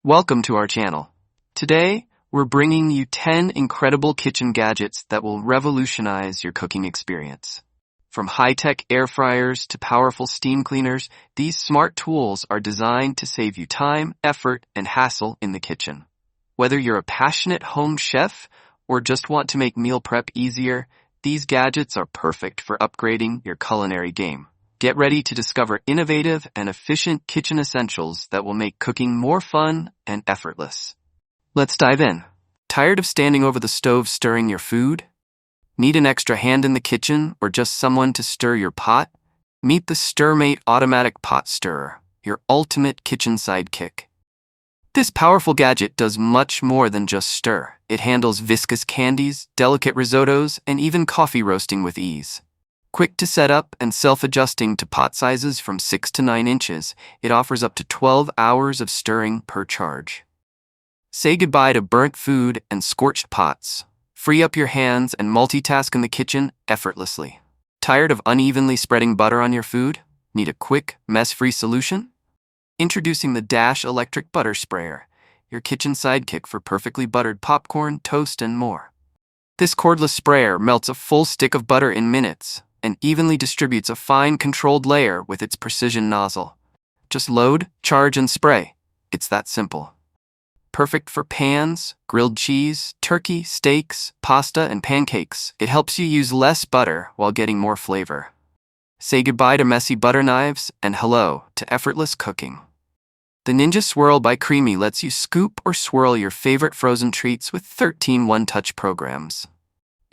Welcome to our channel. Today, we're bringing you 10 incredible kitchen gadgets that will revolutionize your cooking experience. From high-tech air fryers to powerful steam cleaners, these smart tools are designed to save you time, effort, and hassle in the kitchen. Whether you're a passionate home chef or just want to make meal prep easier, these gadgets are perfect for upgrading your culinary game. Get ready to discover innovative and efficient kitchen essentials that will make cooking more fun and effortless. Let's dive in. Tired of standing over the stove stirring your food? Need an extra hand in the kitchen or just someone to stir your pot? Meet the StirMate Automatic Pot Stirrer, your ultimate kitchen sidekick. This powerful gadget does much more than just stir. It handles viscous candies, delicate risottos, and even coffee roasting with ease. Quick to set up and self-adjusting to pot sizes from 6 to 9 inches, it offers up to 12 hours of stirring per charge. Say goodbye to burnt food and scorched pots. Free up your hands and multitask in the kitchen effortlessly. Tired of unevenly spreading butter on your food? Need a quick, mess-free solution? Introducing the Dash Electric Butter Sprayer, your kitchen sidekick for perfectly buttered popcorn, toast, and more. This cordless sprayer melts a full stick of butter in minutes and evenly distributes a fine, controlled layer with its precision nozzle. Just load, charge, and spray. It's that simple. Perfect for pans, grilled cheese, turkey, steaks, pasta, and pancakes. It helps you use less butter while getting more flavor. Say goodbye to messy butter knives and hello to effortless cooking. The Ninja Swirl by Creamy lets you scoop or swirl your favorite frozen treats with 13 one-touch programs.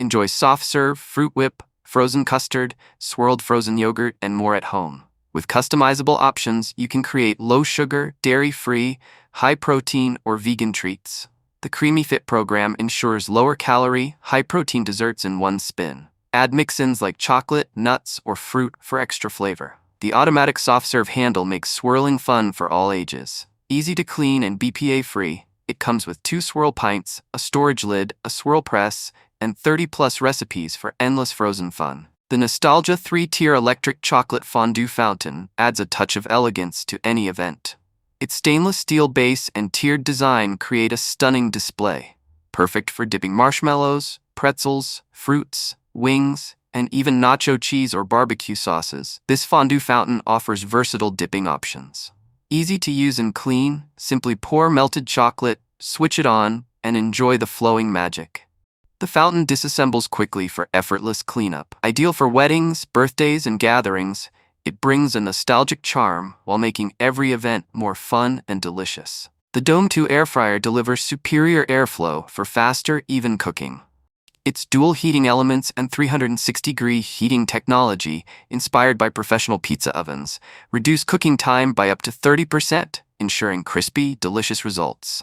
Enjoy soft serve, fruit whip, frozen custard, swirled frozen yogurt, and more at home. With customizable options, you can create low-sugar, dairy-free, high-protein, or vegan treats. The Creamy Fit program ensures lower-calorie, high-protein desserts in one spin. Add mix-ins like chocolate, nuts, or fruit for extra flavor. The automatic soft-serve handle makes swirling fun for all ages. Easy to clean and BPA-free, it comes with 2 swirl pints, a storage lid, a swirl press, and 30-plus recipes for endless frozen fun. The Nostalgia 3-tier electric chocolate fondue fountain adds a touch of elegance to any event. Its stainless steel base and tiered design create a stunning display, perfect for dipping marshmallows, pretzels, fruits, wings, and even nacho cheese or barbecue sauces. This fondue fountain offers versatile dipping options. Easy to use and clean, simply pour melted chocolate, switch it on, and enjoy the flowing magic. The fountain disassembles quickly for effortless cleanup. Ideal for weddings, birthdays, and gatherings, it brings a nostalgic charm while making every event more fun and delicious. The Dome 2 air fryer delivers superior airflow for faster, even cooking. Its dual heating elements and 360-degree heating technology, inspired by professional pizza ovens, reduce cooking time by up to 30%, ensuring crispy, delicious results.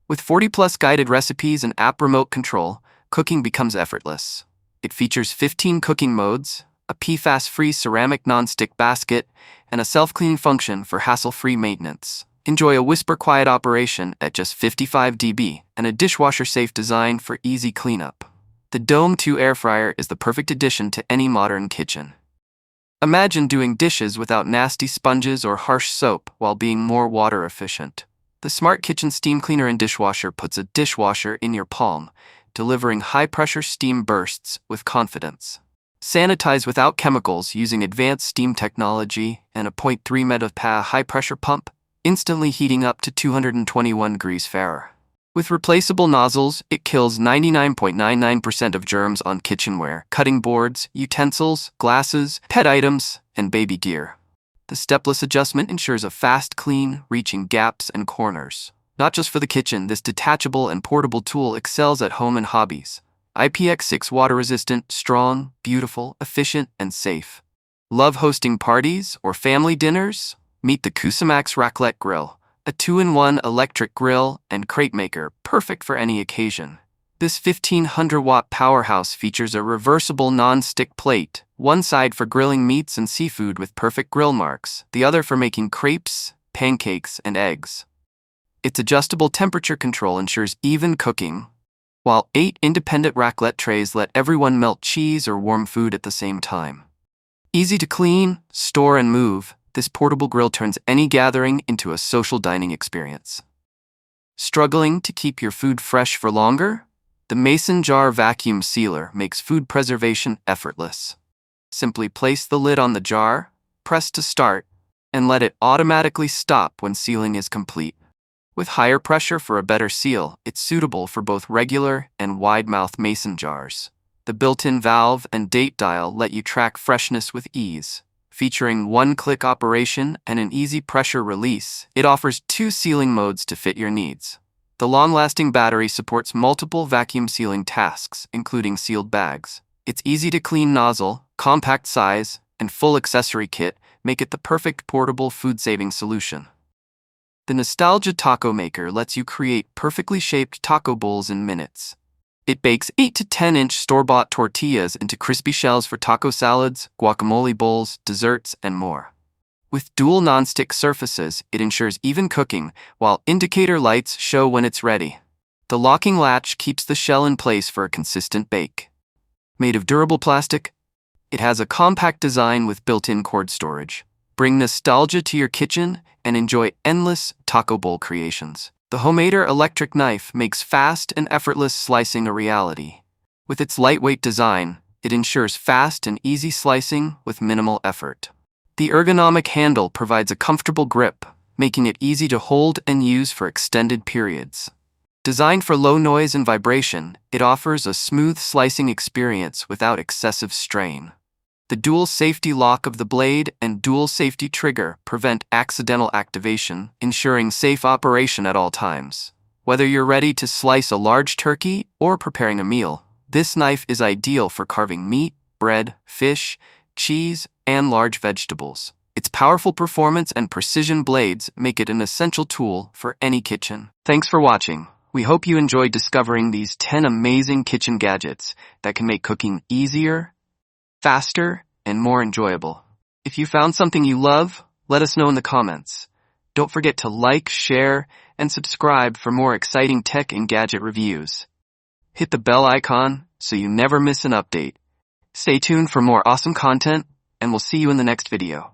With 40-plus guided recipes and app remote control, cooking becomes effortless. It features 15 cooking modes, a PFAS-free ceramic non-stick basket, and a self-cleaning function for hassle-free maintenance. Enjoy a whisper-quiet operation at just 55 dB and a dishwasher-safe design for easy cleanup. The Dome 2 air fryer is the perfect addition to any modern kitchen. Imagine doing dishes without nasty sponges or harsh soap while being more water efficient. The Smart Kitchen Steam Cleaner and Dishwasher puts a dishwasher in your palm, delivering high-pressure steam bursts with confidence. Sanitize without chemicals using advanced steam technology and a 0.3 MPa high-pressure pump, instantly heating up to 221 degrees Fahrenheit. With replaceable nozzles, it kills 99.99% of germs on kitchenware, cutting boards, utensils, glasses, pet items, and baby gear. The stepless adjustment ensures a fast clean, reaching gaps and corners. Not just for the kitchen, this detachable and portable tool excels at home and hobbies. IPX6 water-resistant, strong, beautiful, efficient, and safe. Love hosting parties or family dinners? Meet the Cusimax Raclette Grill, a 2-in-1 electric grill and crate maker, perfect for any occasion. This 1,500-watt powerhouse features a reversible non-stick plate, one side for grilling meats and seafood with perfect grill marks, the other for making crepes, pancakes, and eggs. Its adjustable temperature control ensures even cooking, while 8 independent raclette trays let everyone melt cheese or warm food at the same time. Easy to clean, store, and move, this portable grill turns any gathering into a social dining experience. Struggling to keep your food fresh for longer? The Mason Jar Vacuum Sealer makes food preservation effortless. Simply place the lid on the jar, press to start, and let it automatically stop when sealing is complete. With higher pressure for a better seal, it's suitable for both regular and wide-mouth mason jars. The built-in valve and date dial let you track freshness with ease. Featuring one-click operation and an easy pressure release, it offers 2 sealing modes to fit your needs. The long-lasting battery supports multiple vacuum sealing tasks, including sealed bags. Its easy-to-clean nozzle, compact size, and full accessory kit make it the perfect portable food-saving solution. The Nostalgia Taco Maker lets you create perfectly shaped taco bowls in minutes. It bakes 8 to 10-inch store-bought tortillas into crispy shells for taco salads, guacamole bowls, desserts, and more. With dual non-stick surfaces, it ensures even cooking, while indicator lights show when it's ready. The locking latch keeps the shell in place for a consistent bake. Made of durable plastic, it has a compact design with built-in cord storage. Bring nostalgia to your kitchen and enjoy endless taco bowl creations. The Homemader electric knife makes fast and effortless slicing a reality. With its lightweight design, it ensures fast and easy slicing with minimal effort. The ergonomic handle provides a comfortable grip, making it easy to hold and use for extended periods. Designed for low noise and vibration, it offers a smooth slicing experience without excessive strain. The dual safety lock of the blade and dual safety trigger prevent accidental activation, ensuring safe operation at all times. Whether you're ready to slice a large turkey or preparing a meal, this knife is ideal for carving meat, bread, fish, cheese, and large vegetables. Its powerful performance and precision blades make it an essential tool for any kitchen. Thanks for watching. We hope you enjoyed discovering these 10 amazing kitchen gadgets that can make cooking easier, faster, and more enjoyable. If you found something you love, let us know in the comments. Don't forget to like, share, and subscribe for more exciting tech and gadget reviews. Hit the bell icon so you never miss an update. Stay tuned for more awesome content, and we'll see you in the next video.